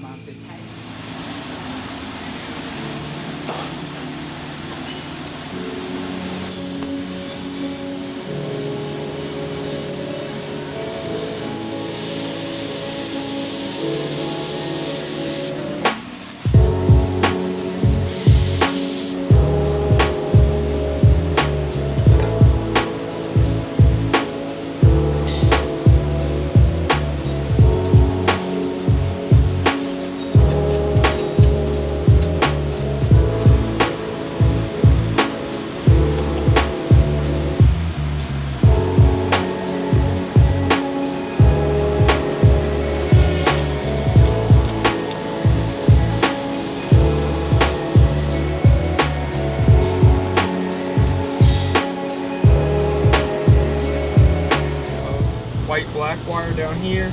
mom said, hey. White black wire down here,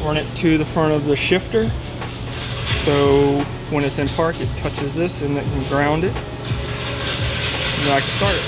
run it to the front of the shifter, so when it's in park it touches this and it can ground it, and then I can start it.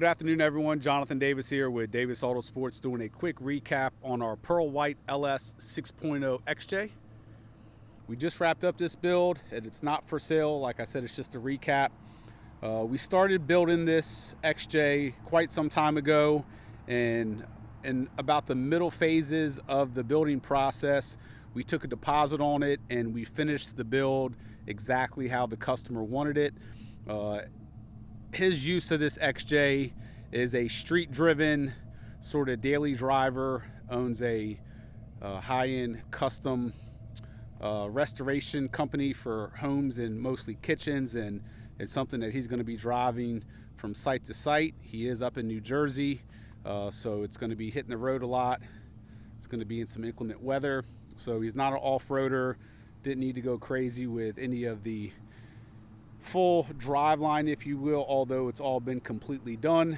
Good afternoon, everyone. Jonathan Davis here with Davis Autosports doing a quick recap on our Pearl White LS 6.0 XJ. We just wrapped up this build, and it's not for sale. Like I said, it's just a recap. We started building this XJ quite some time ago, and in about the middle phases of the building process, we took a deposit on it, and we finished the build exactly how the customer wanted it. His use of this XJ is a street-driven sort of daily driver, owns a high-end custom restoration company for homes and mostly kitchens, and it's something that he's going to be driving from site to site. He is up in New Jersey, so it's going to be hitting the road a lot. It's going to be in some inclement weather, so he's not an off-roader. Didn't need to go crazy with any of the full driveline, if you will, although it's all been completely done.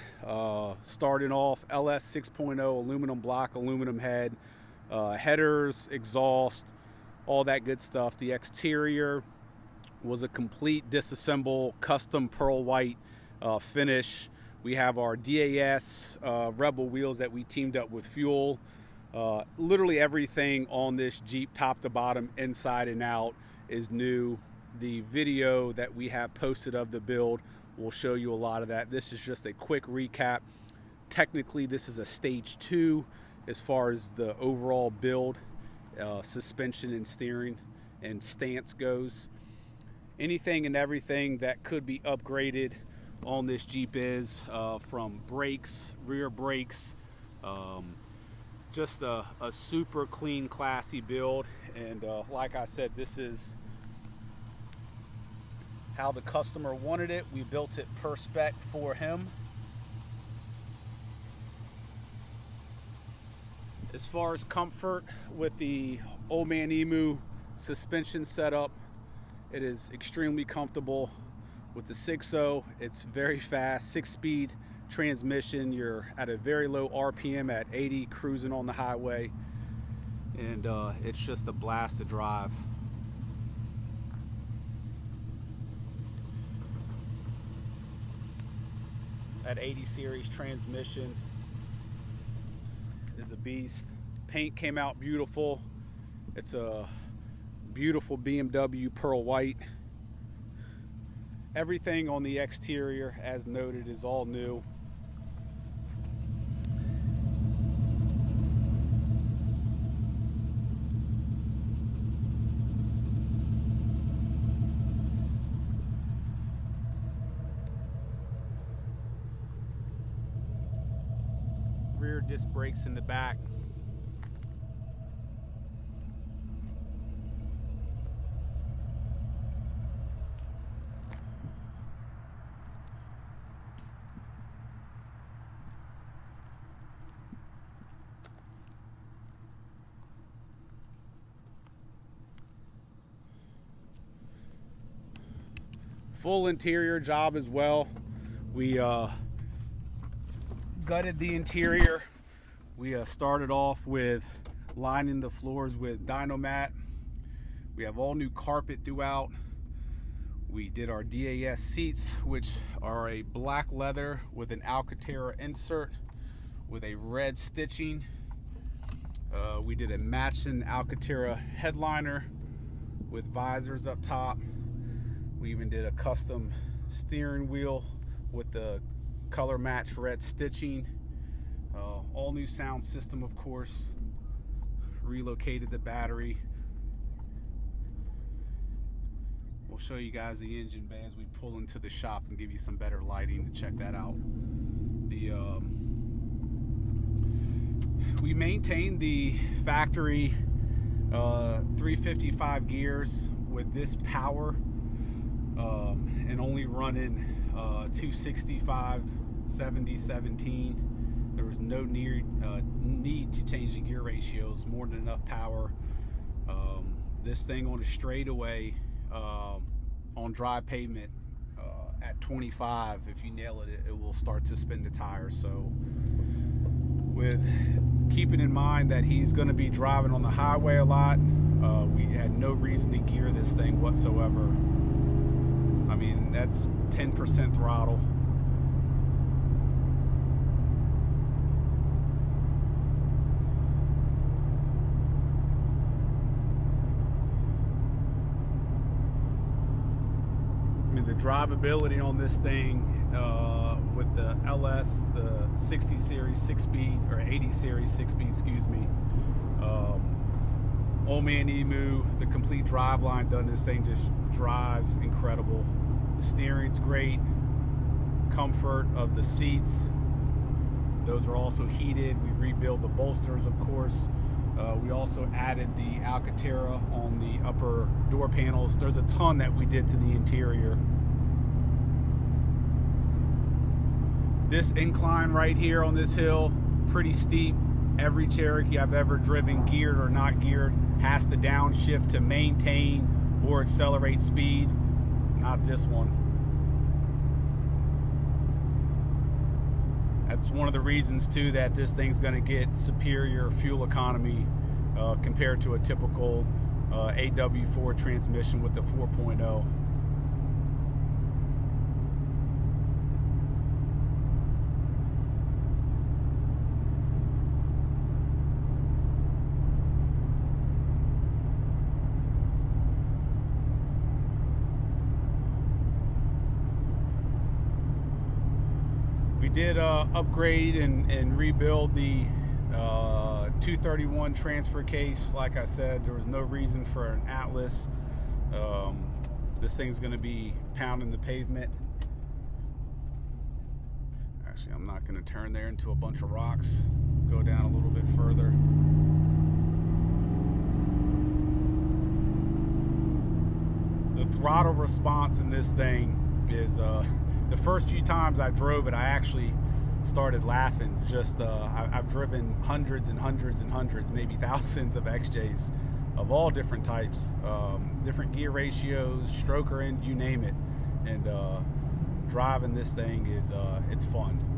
Starting off LS 6.0 aluminum block, aluminum head, headers, exhaust, all that good stuff. The exterior was a complete disassemble custom pearl white finish. We have our DAS Rebel wheels that we teamed up with Fuel. Literally everything on this Jeep, top to bottom, inside and out, is new. The video that we have posted of the build will show you a lot of that. This is just a quick recap. Technically, this is a stage 2 as far as the overall build, suspension and steering and stance goes. Anything and everything that could be upgraded on this Jeep is from brakes, rear brakes, just a super clean, classy build. And like I said, this is how the customer wanted it. We built it per spec for him. As far as comfort with the Old Man Emu suspension setup, it is extremely comfortable. With the 6.0, it's very fast, 6-speed transmission. You're at a very low RPM at 80, cruising on the highway, and it's just a blast to drive. That 80 series transmission is a beast. Paint came out beautiful. It's a beautiful BMW pearl white. Everything on the exterior, as noted, is all new. Rear disc brakes in the back. Full interior job as well. We gutted the interior. We started off with lining the floors with Dynomat. We have all new carpet throughout. We did our DAS seats, which are a black leather with an Alcantara insert with a red stitching. We did a matching Alcantara headliner with visors up top. We even did a custom steering wheel with the color match red stitching. All new sound system, of course. Relocated the battery. We'll show you guys the engine bay as we pull into the shop and give you some better lighting to check that out. We maintain the factory 355 gears with this power, and only running 265 70 17. There was no need to change the gear ratios. More than enough power. This thing on a straightaway on dry pavement at 25, if you nail it, it will start to spin the tires. So with keeping in mind that he's going to be driving on the highway a lot, we had no reason to gear this thing whatsoever. I mean, that's 10% throttle. I mean, the drivability on this thing with the LS, the 60 series 6-speed, or 80 series 6-speed, excuse me. Old Man Emu, the complete driveline done. This thing just drives incredible. The steering's great. Comfort of the seats, those are also heated. We rebuild the bolsters, of course. We also added the Alcantara on the upper door panels. There's a ton that we did to the interior. This incline right here on this hill, pretty steep. Every Cherokee I've ever driven, geared or not geared, has to downshift to maintain or accelerate speed. Not this one. That's one of the reasons too that this thing's going to get superior fuel economy compared to a typical AW4 transmission with the 4.0. We did upgrade and rebuild the 231 transfer case. Like I said, there was no reason for an Atlas. This thing's going to be pounding the pavement. Actually, I'm not going to turn there into a bunch of rocks. Go down a little bit further. The throttle response in this thing is the first few times I drove it, I actually started laughing. Just I've driven hundreds and hundreds and hundreds, maybe thousands of XJs of all different types, different gear ratios, stroker end, you name it, and driving this thing is it's fun.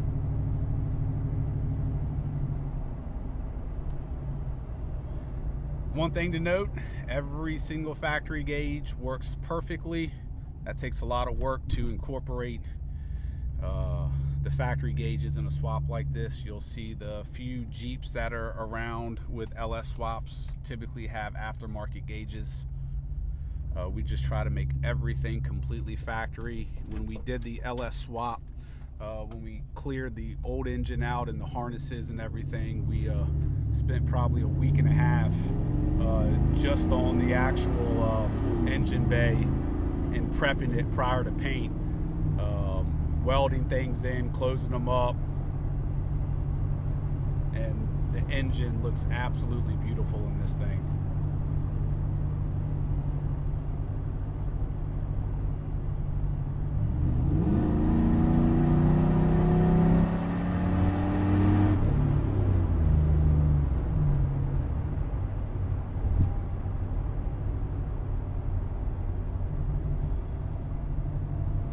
One thing to note, every single factory gauge works perfectly. That takes a lot of work to incorporate the factory gauges in a swap like this. You'll see the few Jeeps that are around with LS swaps typically have aftermarket gauges. We just try to make everything completely factory. When we did the LS swap, when we cleared the old engine out and the harnesses and everything, we spent probably a week and a half just on the actual engine bay and prepping it prior to paint, welding things in, closing them up, and the engine looks absolutely beautiful in this thing.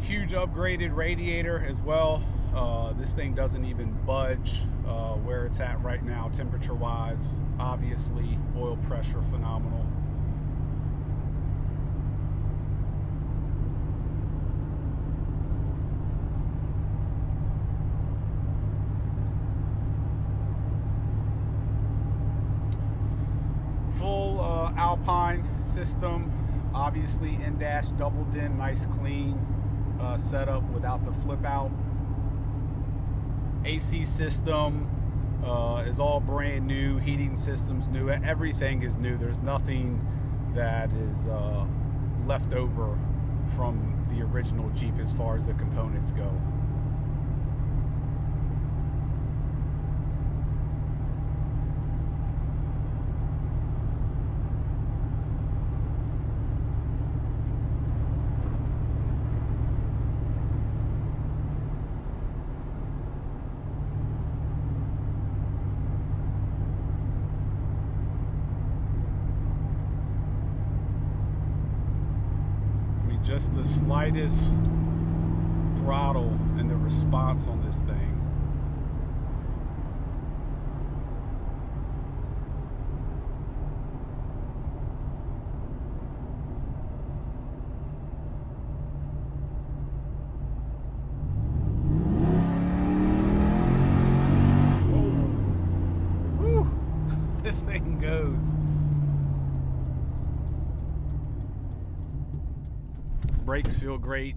Huge upgraded radiator as well. This thing doesn't even budge where it's at right now temperature wise. Obviously oil pressure phenomenal. Full Alpine system, obviously in-dash double din, nice clean setup without the flip out. AC system is all brand new, heating system's new, everything is new. There's nothing that is left over from the original Jeep as far as the components go. Just the slightest throttle and the response on this thing. Woo. This thing goes. Brakes feel great.